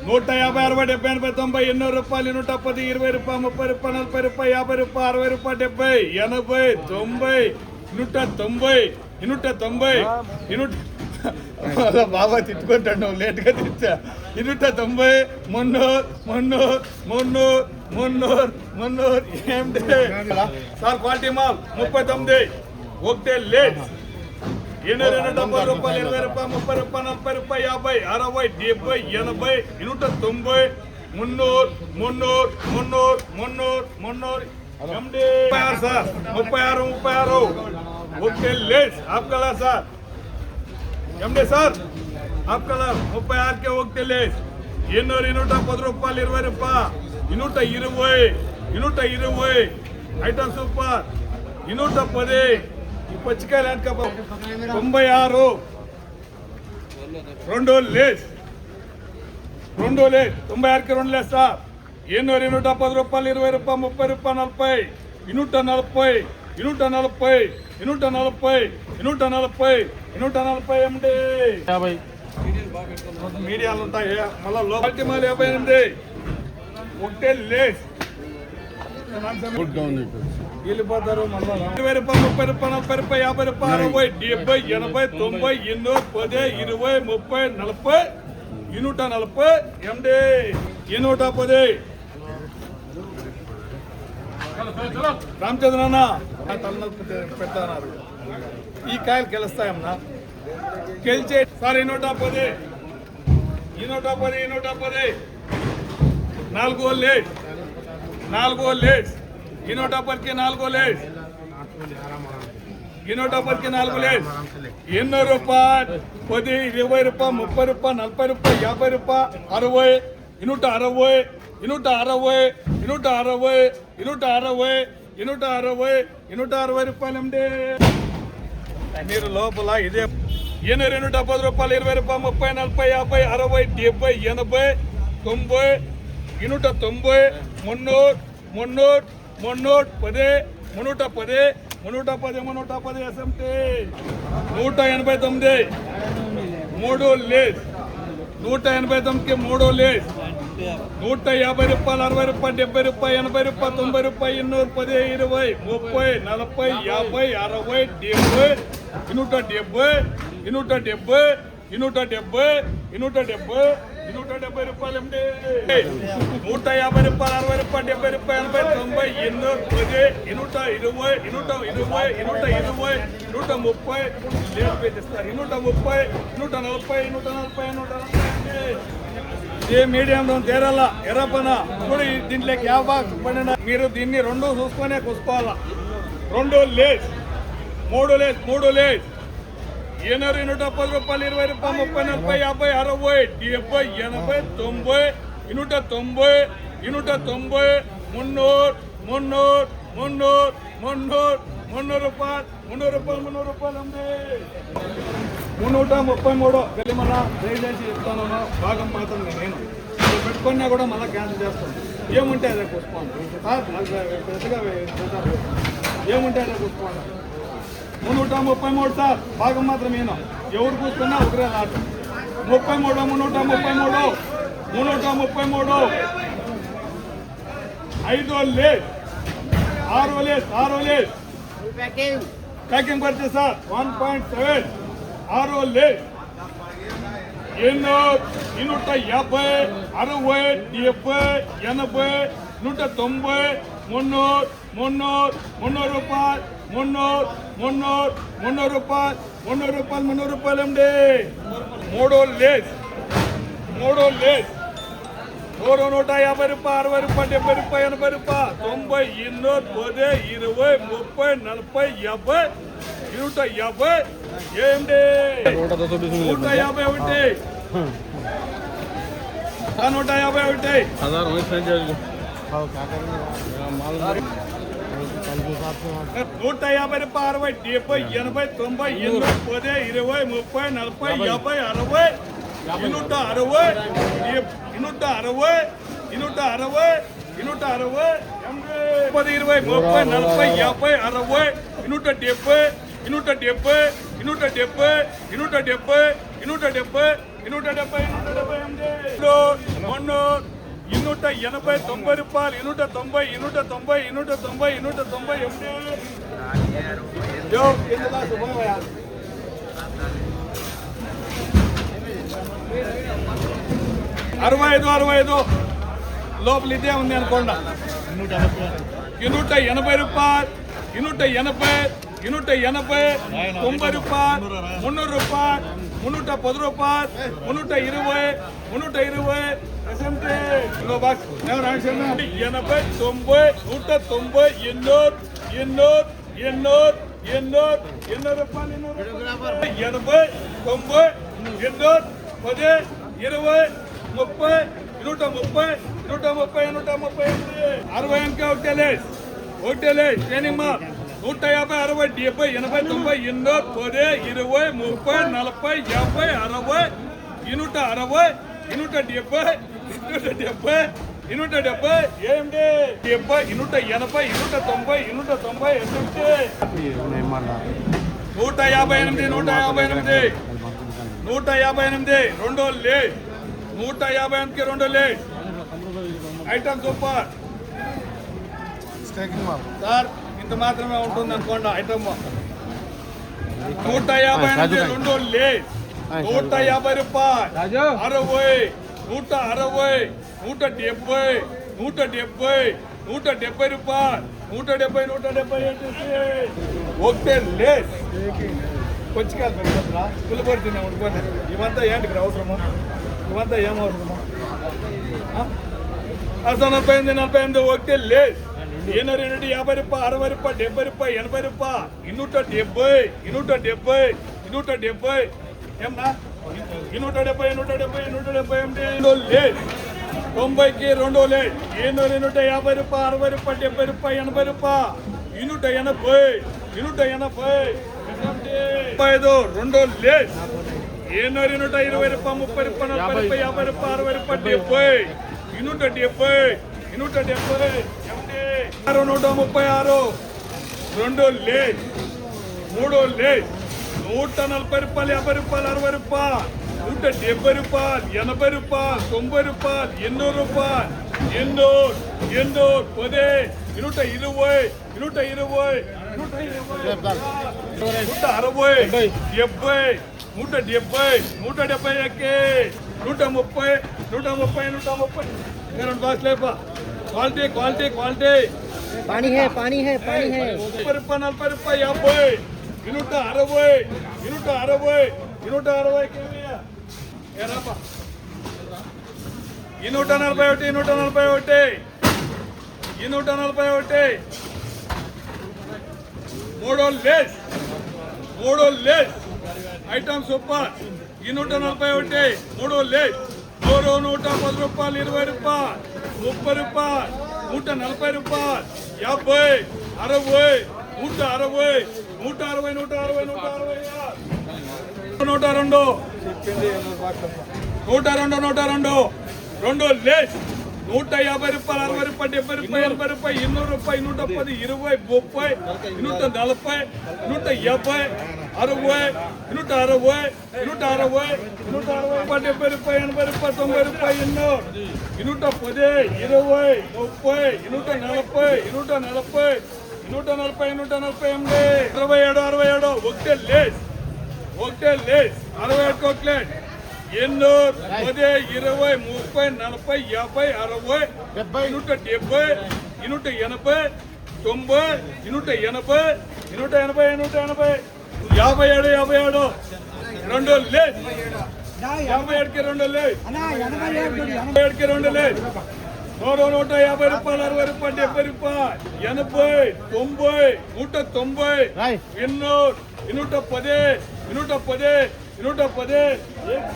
150, 60, 70, 80, 90, 100 రూపాయలు, 110, 20 రూపాయలు, 30 రూపాయలు, 40 రూపాయలు, 50 రూపాయలు, 60 రూపాయలు, 70, 80, 90, 190, బాబా తిట్టుకుంటాడు నువ్వు లేట్గా తెచ్చా. 190, 300 ఏమిటి సార్? క్వాలిటీ మాల్ 39 ఒకటే లేట్. 270 రూపాయలు, 20 రూపాయలు, 30 రూపాయలు, 40 రూపాయలు, 50, 60, 70, 80, 190, 300 సార్. 36 ఒకటే లేట్. ఆప్కలా సార్ ఎండే సార్ ఆప్కలా 36 కే ఒకటే లేట్. 110 రూపాయలు, 20 రూపాయలు, 120 ఐటమ్ సూపర్, 110 పచ్చికాయలు వెనక 96 2 లేస్ 96కి 2 లేస్ సార్. 110 రూపాయలు, 20 రూపాయలు, 30 రూపాయలు, 40, 140 ఏమిటి మీడియాలు ఉంటాయి. మళ్ళీ లోపలికి మళ్ళీ 58 ఒకటే లేస్ వెళ్ళిపోతారు. మళ్ళీ 20 రూపాయలు, 30 రూపాయలు, 40 రూపాయలు, 50 రూపాయలు, 60, 70, 80, 90, 110, 20, 30, 40, 140 ఎండి 110 రామచంద్రన్న పెట్టన్నారు. ఈ కాయలు గెలుస్తాయమ్మా, గెలిచే సార్. 110 4 లేట్ 110కి 4 లేట్ 110కి 4 లేట్ 200 రూపాయలు, 10, 20 రూపాయలు, 30 రూపాయలు, 40 రూపాయలు, 50 రూపాయలు, 60, 160 రూపాయలు అండి. మీరు లోపల ఇదే 270 రూపాయలు, 20 రూపాయలు, 30, 40, 50, 60, 70, 80, 90, 190, 310 ఎస్ఎంటీ 189 3 లేస్ 189కి 3 లేస్ 150 రూపాయలు, 60 రూపాయలు, 70 రూపాయలు, 80 రూపాయలు, 90 రూపాయలు, 210, 20, 30, 40, 50, 60, 70, 170 రూపాయలు అండి. 150 రూపాయలు, 60 రూపాయలు, 70 రూపాయలు, 80, 90, 110, 120, 130 ఇస్తారు. 140 ఏ మీడియంలో తేరాలా ఎర్రపన ఇప్పుడు దీంట్లోకి పడిన మీరు దీన్ని 2 చూసుకొనే కూసుకోవాలా. 2 లేస్ 3 లేస్ 110 రూపాయలు, 20 రూపాయలు, 30, 40, 50, 60, 70, 80, 90, 300 రూపాయలు అండి. 333 వెళ్ళమన్నా దయచేసి చెప్తాను. భాగం మాత్రం నేను పెట్టుకున్నా కూడా మళ్ళీ క్యాన్సిల్ చేస్తాను. ఏముంటే అదే కూసుకోండి సార్, పెద్దగా ఏముంటే అదే కూసుకోండి. 333 సార్, భాగం మాత్రం నేను ఎవరు కూర్చున్నా ఒకరే లాట్. 33 5 లేస్ 6 లేస్ ప్యాకింగ్ పడితే సార్ 1.7 6 లేస్ 150, 60, 70, 80, 80, 190, 300 రూపాయలు, 300 రూపాయలు అండి. 3 లేస్ 150 రూపాయలు, 60 రూపాయలు, 70 రూపాయలు, 80 రూపాయలు, 90, 110, 20, 30, 40, 50, 150 ఏంటి 150 ఒకటి 150 150 రూపాయలు, 60, 70, 80, 90, 110, 20, 30, 40, 50, 60, 170, 180, 180, 90 రూపాయలు, 190, 190, 190, 190, yo, కింద శుభమయ్యా 65 లోపల ఇదే ఉంది అనుకోండి. 280 రూపాయలు, 280, 280, 90 రూపాయలు, 300 రూపాయలు, 310 రూపాయలు, 320, 320, 80, 90, 90, 190, 800 రూపాయలు, 80, 90, 800, 10, 20, 30, 130, 130, 60 అంకే ఒకటేలే ట్రైనింగ్ మా 150, 60, 70, 80, 90, 100, 10, 20, 30, 40, 50, 60, 160, 170, 170, ఏంటి 70, 180, 190, 158, రెండో లే 158కి రెండో లే ఐటమ్ సూపర్ సార్. ఇంత మాత్రమే ఉంటుంది అనుకోండి ఐటమ్. 158 రెండో లే 150 రూపాయలు, 60, 160, 170, 170, 170 రూపాయలు, 170 ఒకటే లే కొంచెం పులిపడుతున్నా ఉండిపోతే ఇవంతా ఏంటికి అవసరమా? ఇవంతా ఏం అవసరమా? అసలు 48 ఒకటే లేదు. 50 రూపాయలు, 60 రూపాయలు, 70 రూపాయలు, 80 రూపాయలు, 170 ఏమన్నా 170 లేదు. 90కి రెండో లేదు. 150 రూపాయలు, 60 రూపాయలు, 70 రూపాయలు, 80 రూపాయలు, 180, రెండో లేదు. 120 రూపాయలు, 30 రూపాయలు, 40 రూపాయలు, 50 రూపాయలు, 60 రూపాయలు, 70, 170, 136, రెండో లేదు. మూడో లేదు. 140 రూపాయలు, 50 రూపాయలు, 60 రూపాయలు, 170 రూపాయలు, 80 రూపాయలు, 90 రూపాయలు, 800 రూపాయలు, 800, 10, 120, 160, 170, 170 ఎక్కి 130, 130, రెండు బాక్స్ లేపా. క్వాలిటీ క్వాలిటీ క్వాలిటీ पानी है 30 రూపాయలు, 40 రూపాయలు, 50, 160, 140, ఏరాపా 141, 141, మూడో లేస్ ఐటమ్ సూపర్. 141, మూడో లేస్. 110 రూపాయలు, 20 రూపాయలు, 30 రూపాయలు, 140 రూపాయలు, 50, 60, 160, 102, రెండో లేస్. 150 రూపాయలు, 60 రూపాయలు, 70 రూపాయలు, 80 రూపాయలు, 200 రూపాయలు, 110, 20, 30, 140, 150, 60, 160, 160, 70 రూపాయలు, 80 రూపాయలు, 90 రూపాయలు, 110, 20, 30, 140, 140, 27, ఒకటే లేస్. 61, 10, 20, 10, 20, 30, 40, 50, 60, 170, 180, 90, 180, 57, రెండో లేస్. 57కి రెండో లేస్. 57కి రెండో లేస్. 150 రూపాయలు, 60 రూపాయలు, 70 రూపాయలు, 80, 90, 190, 110, 110, 110.